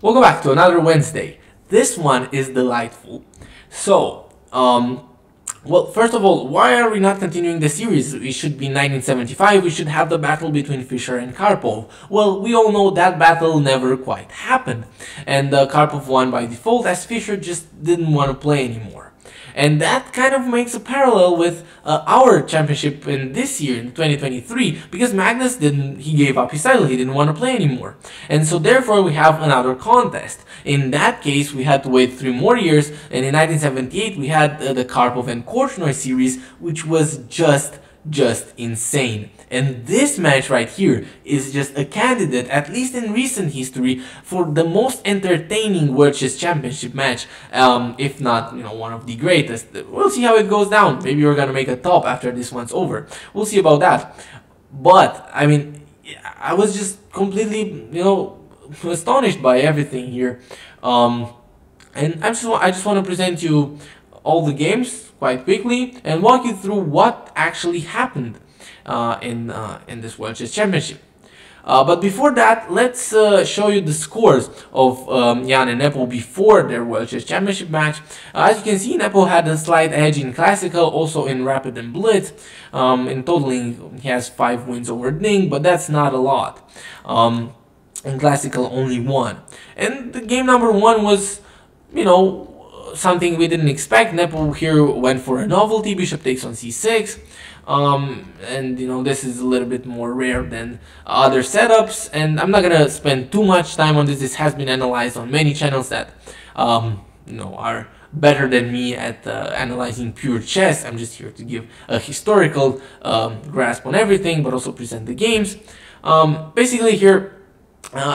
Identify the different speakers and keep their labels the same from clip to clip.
Speaker 1: Welcome back to another Wednesday. This one is delightful. So, well, first of all, why are we not continuing the series? We should be 1975, we should have the battle between Fischer and Karpov. Well, we all know that battle never quite happened, and Karpov won by default as Fischer just didn't want to play anymore. And that kind of makes a parallel with our championship in this year, in 2023, because Magnus he gave up his title, he didn't want to play anymore. And so therefore we have another contest. In that case, we had to wait 3 more years, and in 1978 we had the Karpov and Korchnoi series, which was just insane. And this match right here is just a candidate, at least in recent history, for the most entertaining World Chess Championship match, if not, one of the greatest. We'll see how it goes down. Maybe we're gonna make a top after this one's over. We'll see about that. But I mean, I was just completely, astonished by everything here. And I just want to present you all the games quite quickly and walk you through what actually happened in this World Chess Championship. But before that, let's show you the scores of Jan and Nepo before their World Chess Championship match. As you can see, Nepo had a slight edge in Classical, also in Rapid and Blitz. In totaling, he has 5 wins over Ding, but that's not a lot. In Classical, only 1. And the game number 1 was, something we didn't expect. Nepo here went for a novelty, bishop takes on c6. And this is a little bit more rare than other setups, and I'm not gonna spend too much time on this. This has been analyzed on many channels that are better than me at analyzing pure chess. I'm just here to give a historical grasp on everything, but also present the games. Basically here,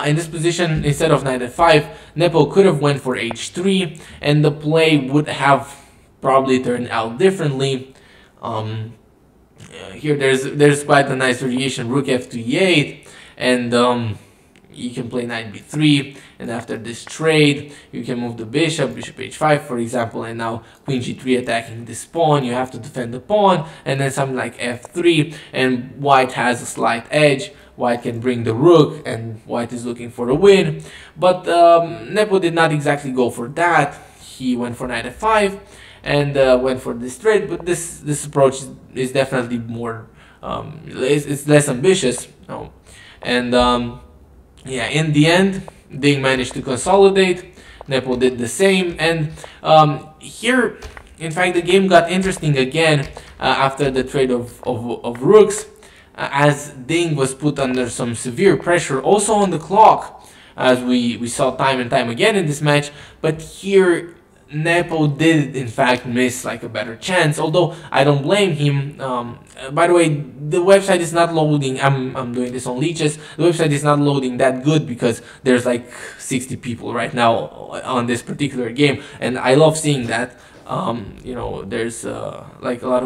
Speaker 1: in this position, instead of knight f5, Nepo could have went for h3, and the play would have probably turned out differently. Here there's quite a nice variation, rook f to e8, and you can play knight b3, and after this trade you can move the bishop h5 for example, and now queen g3 attacking this pawn. You have to defend the pawn, and then something like f3, and white has a slight edge. White can bring the rook, and white is looking for a win, but Nepo did not exactly go for that. He went for knight f5 and went for this trade, but this approach is definitely more it's less ambitious. And yeah, in the end Ding managed to consolidate. Nepo did the same, and here in fact the game got interesting again after the trade of rooks, as Ding was put under some severe pressure, also on the clock, as we saw time and time again in this match. But here Nepo did in fact miss like a better chance, although I don't blame him. By the way, the website is not loading. I'm doing this on Leeches. The website is not loading that good because there's like 60 people right now on this particular game, and I love seeing that. There's like a lot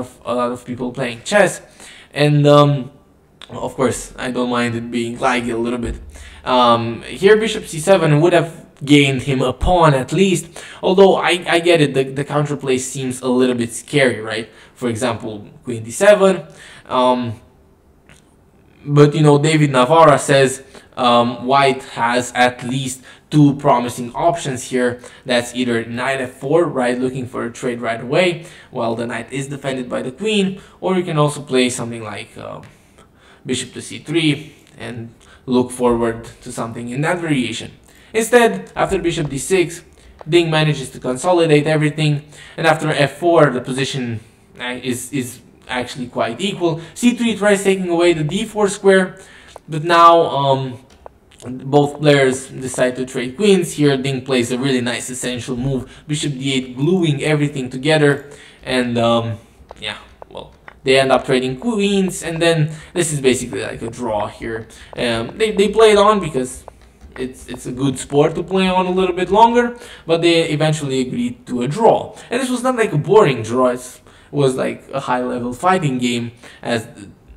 Speaker 1: of people playing chess, and of course I don't mind it being laggy a little bit. Here bishop c7 would have gained him a pawn at least, although I get it, the counterplay seems a little bit scary, right? For example, queen d7, but David Navara says white has at least 2 promising options here. That's either knight f4, right, looking for a trade right away while the knight is defended by the queen, or you can also play something like bishop to c3 and look forward to something in that variation. Instead, after bishop d6, Ding manages to consolidate everything, and after f4 the position is actually quite equal. c3 tries taking away the d4 square, but now both players decide to trade queens. Here Ding plays a really nice essential move, bishop d8, gluing everything together, and yeah, well, they end up trading queens, and then this is basically like a draw here. They play it on because it's a good sport to play on a little bit longer, but they eventually agreed to a draw. And this was not like a boring draw, it was like a high-level fighting game, as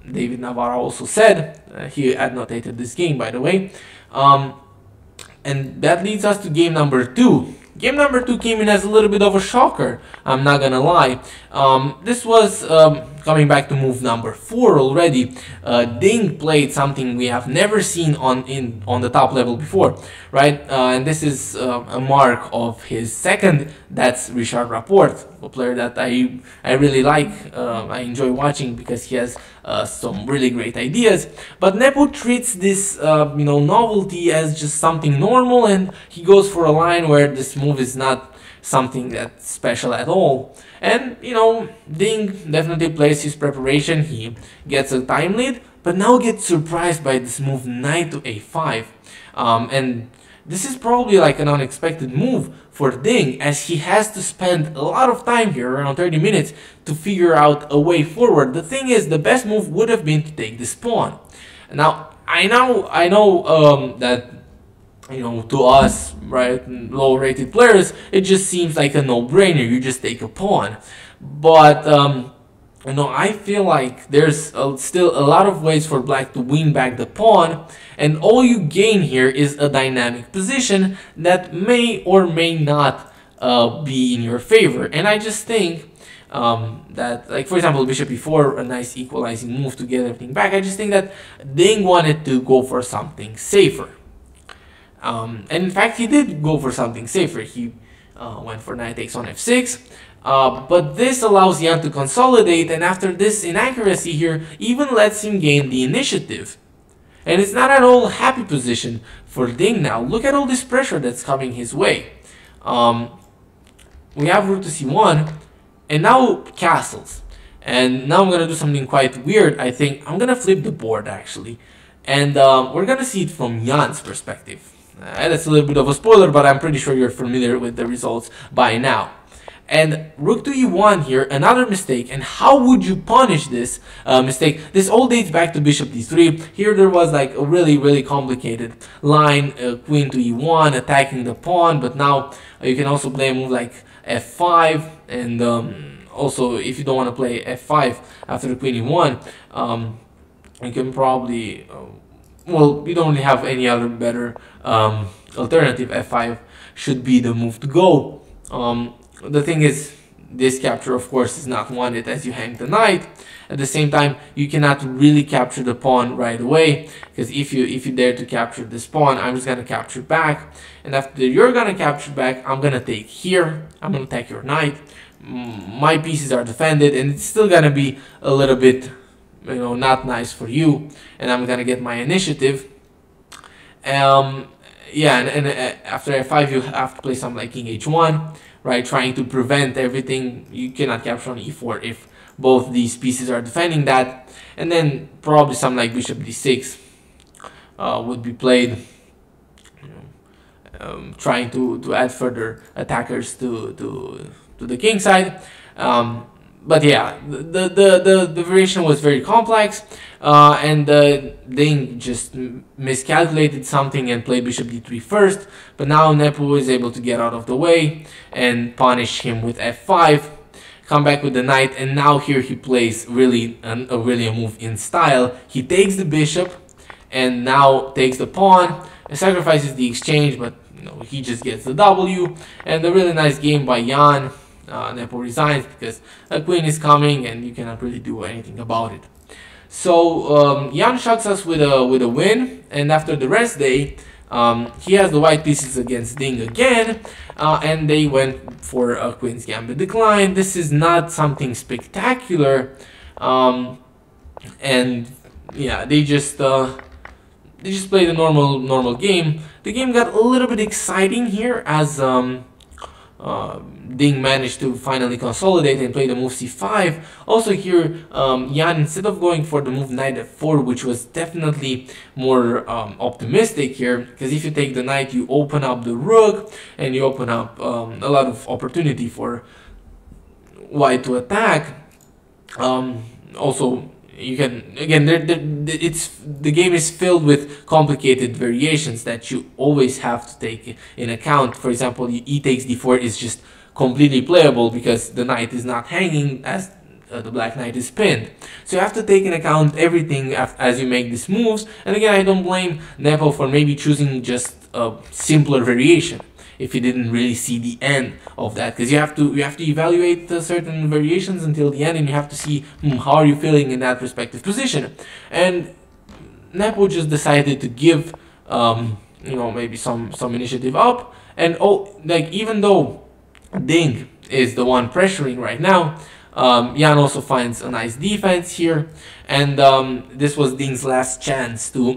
Speaker 1: David Navara also said. He adnotated this game, by the way. And that leads us to game number 2. Game number 2 came in as a little bit of a shocker, I'm not gonna lie. This was coming back to move number 4 already, Ding played something we have never seen on the top level before, right? And this is a mark of his second. That's Richard Rapport, a player that I really like. I enjoy watching because he has some really great ideas. But Nepo treats this novelty as just something normal, and he goes for a line where this move is not something that's special at all. And Ding definitely plays his preparation. He gets a time lead, but now gets surprised by this move knight to a5. And this is probably like an unexpected move for Ding, as he has to spend a lot of time here, around 30 minutes, to figure out a way forward. The thing is, the best move would have been to take this pawn. Now, I know that to us, right, low-rated players, it just seems like a no-brainer. You just take a pawn. But I feel like there's still a lot of ways for black to win back the pawn, and all you gain here is a dynamic position that may or may not be in your favor. And I just think that, like, for example, bishop e4, a nice equalizing move to get everything back. I just think that Ding wanted to go for something safer. And in fact, he did go for something safer. He went for knight takes on f6. But this allows Yan to consolidate, and after this inaccuracy here, even lets him gain the initiative. And it's not at all a happy position for Ding now. Look at all this pressure that's coming his way. We have rook to c1, and now castles. And now I'm going to do something quite weird, I think. I'm going to flip the board, actually. And we're going to see it from Jan's perspective. That's a little bit of a spoiler, but I'm pretty sure you're familiar with the results by now. And rook to e1 here, another mistake. And how would you punish this mistake? This all dates back to bishop d3. Here there was like a really complicated line, queen to e1, attacking the pawn. But now you can also play a move like f5. And also, if you don't want to play f5 after the queen e1, you can probably... well, you don't really have any other better alternative. f5 should be the move to go. The thing is, this capture, of course, is not wanted as you hang the knight. At the same time, you cannot really capture the pawn right away, because if you dare to capture this pawn, I'm just gonna capture back, and after you're gonna capture back, I'm gonna take here. I'm gonna attack your knight. My pieces are defended, and it's still gonna be a little bit, not nice for you, and I'm gonna get my initiative. Yeah, and after f5, you have to play something like king h1, right, trying to prevent everything. You cannot capture on e4 if both these pieces are defending that. And then probably something like bishop d6 would be played, trying to add further attackers to the king side. But yeah, the variation was very complex, and Ding just miscalculated something and played bishop d3 first. But now Nepo is able to get out of the way and punish him with f5, come back with the knight, and now here he plays really a move in style. He takes the bishop and now takes the pawn and sacrifices the exchange, but he just gets the W. And a really nice game by Jan. Nepo resigns because a queen is coming and you cannot really do anything about it. So Jan shocks us with a win, and after the rest day, he has the white pieces against Ding again, and they went for a queen's gambit decline. This is not something spectacular, and yeah, they just played a normal game. The game got a little bit exciting here as Ding managed to finally consolidate and play the move c5. Also here, Jan, instead of going for the move knight f4, which was definitely more optimistic here, because if you take the knight, you open up the rook, and you open up a lot of opportunity for white to attack. Also, you can, again, the game is filled with complicated variations that you always have to take in account. For example, e takes d4 is just completely playable because the knight is not hanging as the black knight is pinned. So you have to take in account everything as you make these moves. And again, I don't blame Nepo for maybe choosing just a simpler variation. if he didn't really see the end of that, because you have to evaluate certain variations until the end, and you have to see how are you feeling in that respective position. And Nepo just decided to give maybe some initiative up, and even though Ding is the one pressuring right now, Jan also finds a nice defense here, and this was Ding's last chance to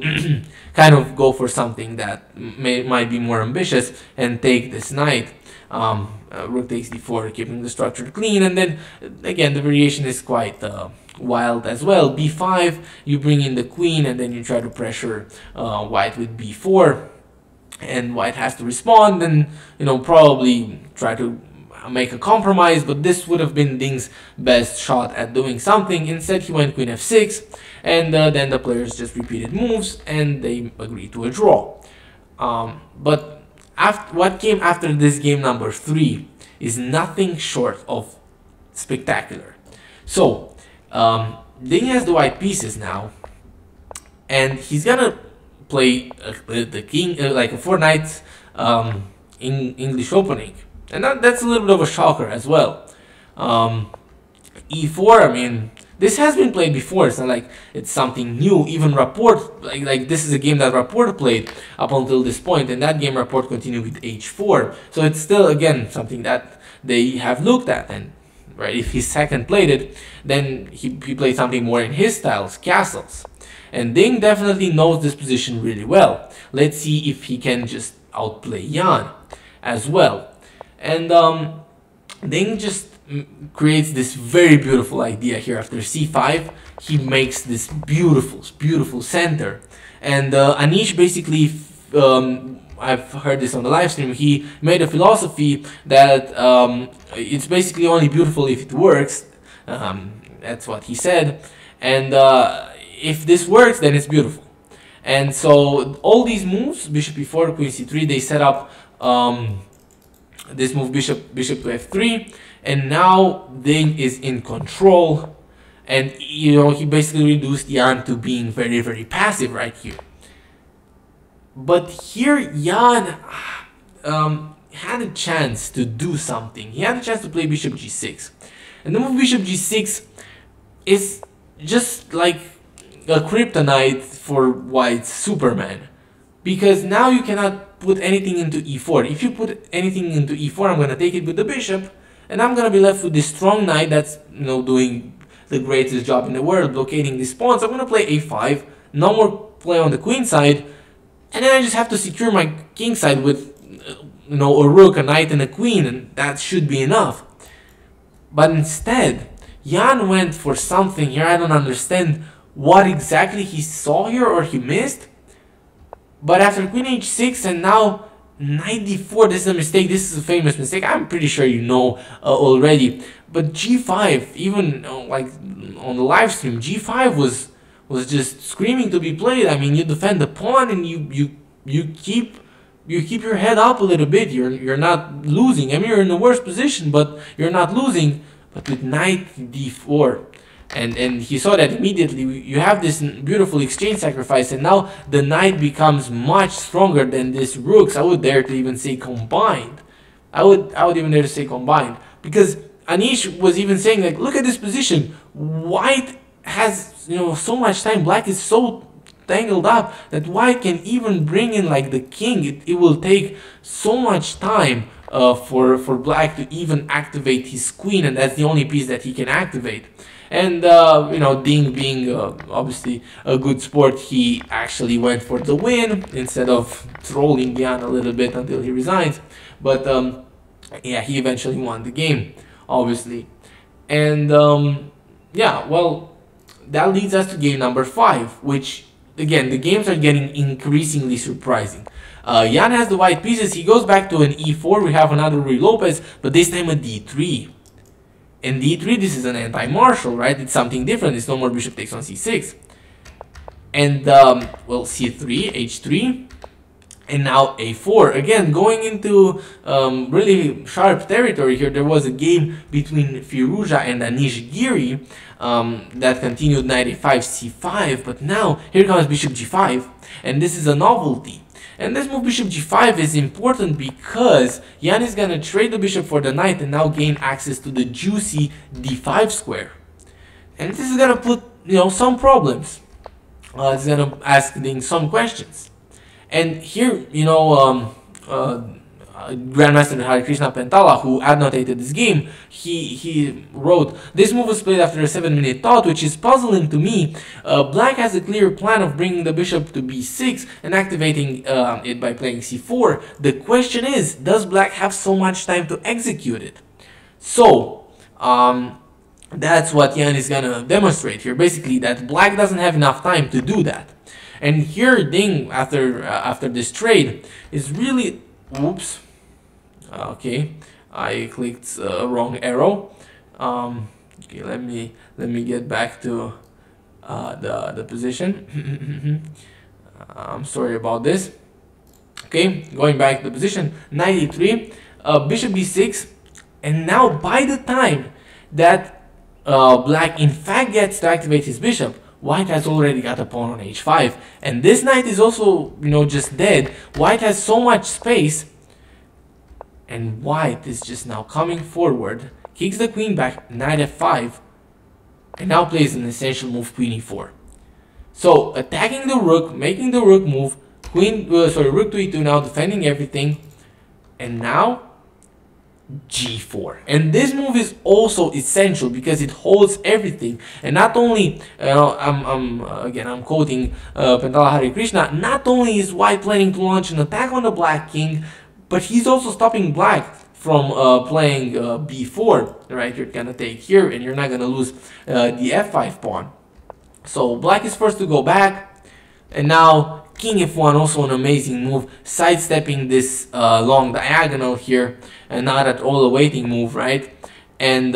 Speaker 1: kind of go for something that might be more ambitious and take this knight. Rook takes d4, keeping the structure clean, and then again the variation is quite wild as well. b5, you bring in the queen, and then you try to pressure white with b4, and white has to respond, and probably try to make a compromise, but this would have been Ding's best shot at doing something. Instead, he went queen f6, and then the players just repeated moves, and they agreed to a draw. But what came after this game number 3 is nothing short of spectacular. So, Ding has the white pieces now, and he's gonna play the king, like a 4 knights in English opening. And that's a little bit of a shocker as well. E4, I mean, this has been played before. It's not like it's something new. Even Rapport, like this is a game that Rapport played up until this point, and that game Rapport continued with h4. So it's still, again, something that they have looked at. And right, if he second played it, then he played something more in his styles, castles. And Ding definitely knows this position really well. Let's see if he can just outplay Jan as well. And Ding just creates this very beautiful idea here. After c5, he makes this beautiful center. And Anish basically, I've heard this on the live stream, he made a philosophy that it's basically only beautiful if it works. That's what he said. And if this works, then it's beautiful. And so all these moves, bishop e4, queen c3, they set up this move bishop to f3, and now Ding is in control, and he basically reduced Jan to being very passive right here. But here Jan had a chance to do something. He had a chance to play bishop g6, and the move bishop g6 is just like a kryptonite for white's Superman, because now you cannot put anything into e4. If you put anything into e4, I'm going to take it with the bishop, and I'm going to be left with this strong knight that's doing the greatest job in the world, blockading these pawns. I'm going to play a5, no more play on the queen side, and then I just have to secure my king side with a rook, a knight, and a queen, and that should be enough. But instead, Jan went for something here. I don't understand what exactly he saw here or he missed. But after queen h6 and now knight d4, this is a mistake. This is a famous mistake. I'm pretty sure you know already. But g5, even like on the live stream, g5 was just screaming to be played. I mean, you defend the pawn and you keep your head up a little bit. You're not losing. I mean, you're in the worst position, but you're not losing. But with knight d4. And he saw that immediately. You have this beautiful exchange sacrifice, and now the knight becomes much stronger than this rooks. I would dare to even say combined. I would even dare to say combined, because Anish was even saying, like, look at this position. White has so much time. Black is so tangled up that white can even bring in like the king. It will take so much time for black to even activate his queen, and that's the only piece that he can activate. And Ding being obviously a good sport, he actually went for the win instead of trolling Jan a little bit until he resigns. But yeah, he eventually won the game, obviously. And yeah, well, that leads us to game number 5, which again, the games are getting increasingly surprising. Jan has the white pieces. He goes back to an e4. We have another Ruy Lopez, but this time a d3. In d3, this is an anti-martial, right? It's something different. It's no more bishop takes on c6. And, well, c3, h3, and now a4. Again, going into really sharp territory here. There was a game between Firuza and Anish Giri that continued knight a5, c5. But now, here comes bishop g5. And this is a novelty. And this move bishop g5 is important because Jan is gonna trade the bishop for the knight and now gain access to the juicy d5 square. And this is gonna put, you know, some problems. It's gonna ask Ding some questions. And here, you know, Grandmaster Harikrishna Pentala, who adnotated this game, he wrote, "This move was played after a 7-minute thought, which is puzzling to me. Black has a clear plan of bringing the bishop to b6 and activating it by playing c4. The question is, does Black have so much time to execute it?" So, that's what Jan is gonna demonstrate here. Basically, that Black doesn't have enough time to do that. And here, Ding, after this trade, is really, oops. Okay, I clicked wrong arrow. Okay, let me get back to the position. I'm sorry about this. Okay, going back to the position, 93, bishop b6, and now by the time that Black in fact gets to activate his bishop, White has already got a pawn on h5, and this knight is also, you know, just dead. White has so much space. And White is just now coming forward, kicks the queen back, knight f5, and now plays an essential move, queen e4. So attacking the rook, making the rook move, rook to e2, now defending everything, and now g4. And this move is also essential because it holds everything. And not only, I'm quoting Pentala Harikrishna, not only is White planning to launch an attack on the Black king, but he's also stopping Black from playing b4, right? You're gonna take here and you're not gonna lose the f5 pawn. So Black is forced to go back, and now king f1, also an amazing move, sidestepping this long diagonal here, and not at all a waiting move, right? And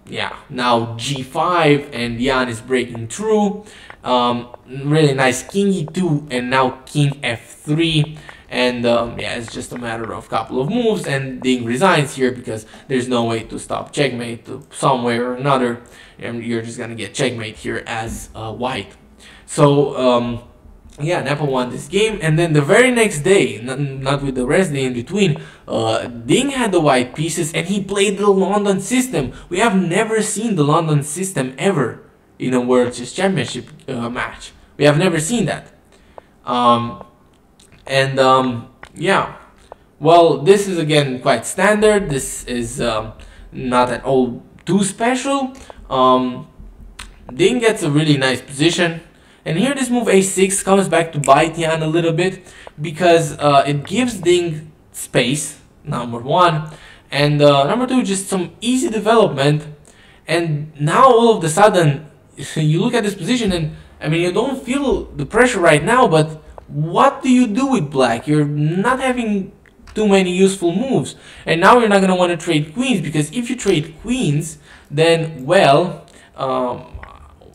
Speaker 1: yeah, now g5, and Jan is breaking through. Really nice king e2, and now king f3. And yeah, it's just a matter of a couple of moves, and Ding resigns here because there's no way to stop checkmate to some way or another, and you're just gonna get checkmate here as White. So yeah, Nepo won this game, and then the very next day, not with the rest day in between, Ding had the white pieces and he played the London system. We have never seen the London system ever in a World Chess Championship match. We have never seen that. Yeah, well, this is again quite standard. This is not at all too special. Ding gets a really nice position, and here this move a6 comes back to bite Jan a little bit because it gives Ding space, number one, and number two, just some easy development. And now all of a sudden you look at this position, and I mean, you don't feel the pressure right now, but what do you do with Black? You're not having too many useful moves, and now you're not going to want to trade queens, because if you trade queens, then, well,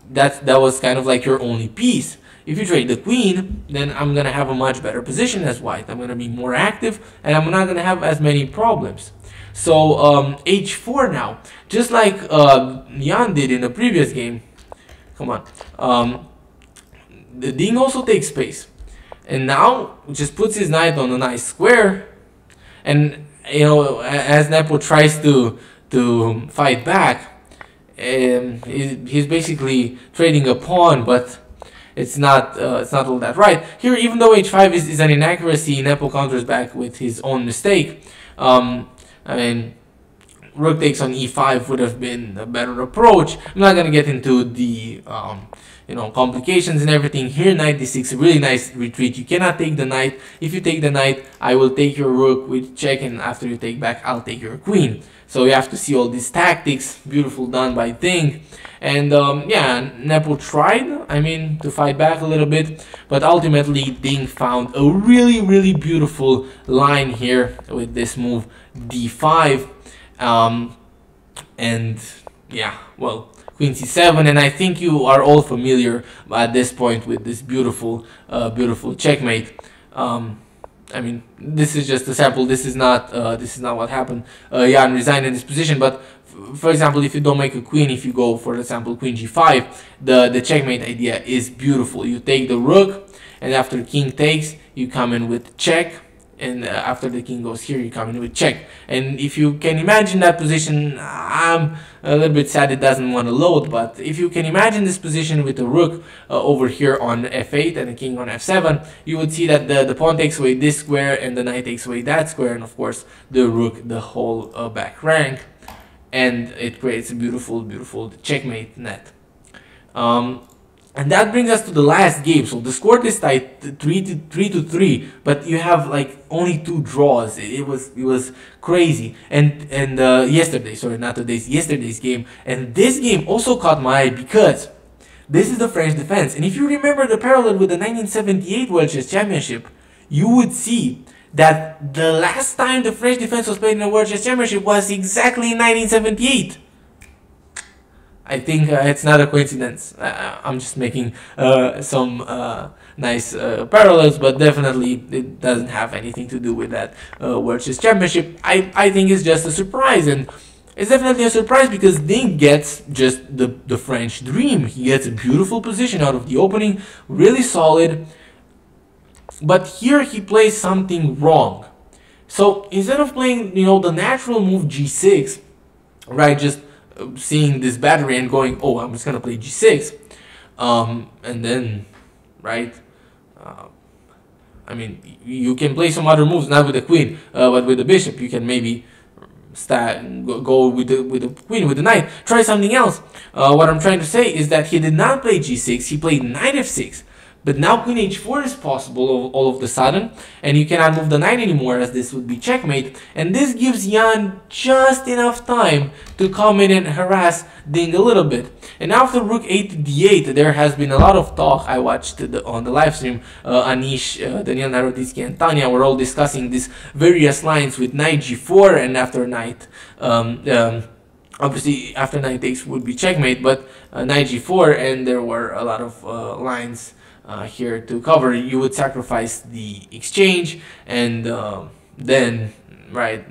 Speaker 1: that was kind of like your only piece. If you trade the queen, then I'm going to have a much better position as White. I'm going to be more active, and I'm not going to have as many problems. So h4 now, just like Jan did in the previous game. Come on. The Ding also takes space, and now just puts his knight on a nice square. And you know, as Nepo tries to fight back, he's basically trading a pawn, but it's not all that right. Here, even though h5 is an inaccuracy, Nepo counters back with his own mistake. I mean, rook takes on e5 would have been a better approach. I'm not gonna get into the you know, complications and everything. Here, knight d6, a really nice retreat. You cannot take the knight. If you take the knight, I will take your rook with check, and after you take back, I'll take your queen. So you have to see all these tactics. Beautiful done by Ding. And yeah, Nepo tried, I mean, to fight back a little bit, but ultimately Ding found a really beautiful line here with this move d5. And yeah, well, queen c7, and I think you are all familiar at this point with this beautiful checkmate. I mean, this is just a sample. This is not what happened. Jan resigned in this position. But for example, if you don't make a queen, if you go for example queen g5, the checkmate idea is beautiful. You take the rook, and after king takes, you come in with check. And after the king goes here, you come in with check. And if you can imagine that position, I'm a little bit sad it doesn't want to load, but if you can imagine this position with the rook over here on f8 and the king on f7, you would see that the pawn takes away this square and the knight takes away that square, and of course the rook the whole back rank, and it creates a beautiful, beautiful checkmate net. And that brings us to the last game. So the score this time 3-3, but you have like only 2 draws. It was crazy. And yesterday, sorry, not today's, yesterday's game. And this game also caught my eye because this is the French defense. And if you remember the parallel with the 1978 World Chess Championship, you would see that the last time the French defense was played in a World Chess Championship was exactly in 1978. I think it's not a coincidence. I'm just making some nice parallels, but definitely it doesn't have anything to do with that World Chess Championship. I think it's just a surprise, and it's definitely a surprise because Ding gets just the French dream. He gets a beautiful position out of the opening, really solid, but here he plays something wrong. So instead of playing, you know, the natural move g6, right, just seeing this battery and going, oh, I'm just gonna play g6, and then, right, I mean, you can play some other moves, not with the queen, but with the bishop. You can maybe go with the queen, with the knight, try something else. What I'm trying to say is that he did not play g6, he played knight f6. But now queen h4 is possible all of the sudden, and you cannot move the knight anymore, as this would be checkmate. And this gives Jan just enough time to come in and harass Ding a little bit. And after rook 8 to d8, there has been a lot of talk. I watched on the live stream. Anish, Daniel Naroditsky, and Tanya were all discussing these various lines with knight g4, and after knight, obviously after knight takes would be checkmate, but knight g4, and there were a lot of lines here to cover. You would sacrifice the exchange, and then, right,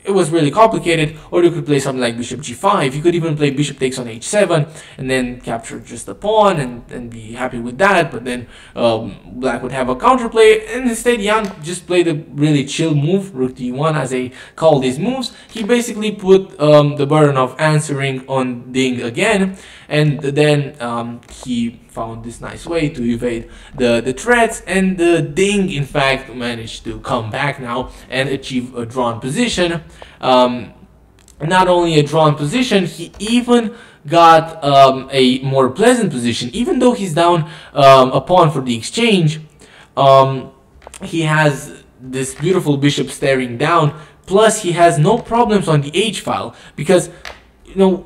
Speaker 1: it was really complicated. Or you could play something like bishop g5. You could even play bishop takes on h7 and then capture just the pawn and be happy with that. But then black would have a counterplay, and instead Jan just played a really chill move, rook d1, as I call these moves. He basically put the burden of answering on Ding again, and then he found this nice way to evade the threats, and the Ding in fact managed to come back now and achieve a drawn position. Not only a drawn position, he even got a more pleasant position. Even though he's down a pawn for the exchange, he has this beautiful bishop staring down, plus he has no problems on the h-file, because, you know,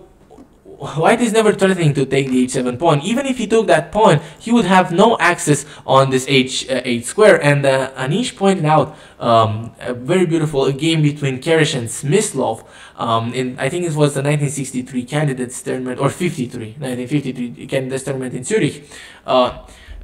Speaker 1: white is never threatening to take the h7 pawn. Even if he took that pawn, he would have no access on this h8 square. And Anish pointed out a very beautiful game between Kerish and Smyslov. I think it was the 1963 candidates tournament, or 1953 candidates tournament in Zurich.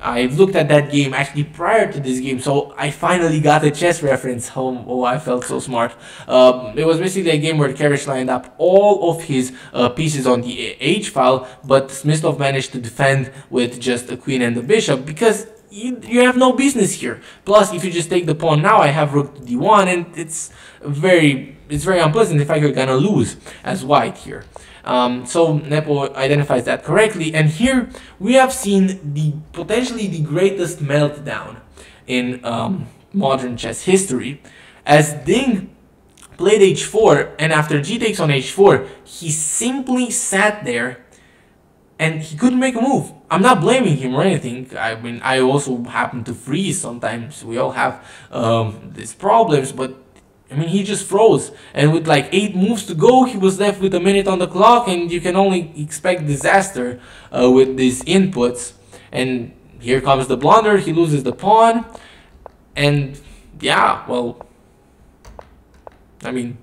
Speaker 1: I looked at that game actually prior to this game, so I finally got a chess reference home. Oh, I felt so smart. It was basically a game where Kerish lined up all of his pieces on the h-file, but Smyslov managed to defend with just a queen and a bishop, because you have no business here. Plus, if you just take the pawn now, I have rook to d1, and it's very unpleasant. In fact, you're gonna lose as white here. So Nepo identifies that correctly, and here we have seen potentially the greatest meltdown in modern chess history, as Ding played h4, and after g takes on h4, he simply sat there and he couldn't make a move. I'm not blaming him or anything. I mean, I also happen to freeze sometimes. We all have these problems, but I mean, he just froze, and with like 8 moves to go, he was left with a minute on the clock, and you can only expect disaster with these inputs. And here comes the blunder. He loses the pawn, and yeah, well, I mean,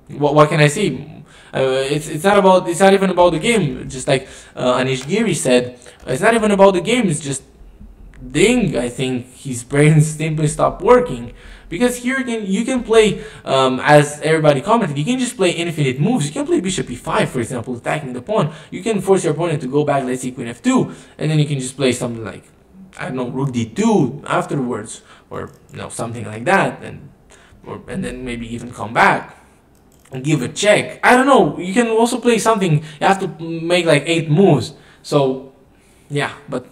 Speaker 1: what can I say? It's not even about the game. Just like Anish Giri said, it's not even about the game. It's just Ding, I think his brain simply stopped working. Because here you can play, as everybody commented, you can just play infinite moves. You can play bishop e5, for example, attacking the pawn. You can force your opponent to go back, let's say queen f2, and then you can just play something like, I don't know, rook d2 afterwards, or something like that, and then maybe even come back and give a check. I don't know. You can also play something. You have to make like 8 moves. So yeah, but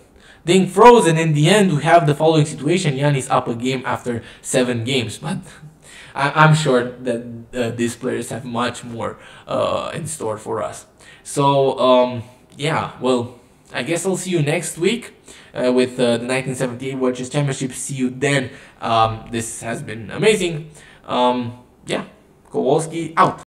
Speaker 1: Ding froze, and in the end we have the following situation. Jan is up a game after 7 games, but I'm sure that these players have much more in store for us. So yeah, well, I guess I'll see you next week with the 1978 World Chess Championship. See you then. This has been amazing. Yeah, Kowalsky out.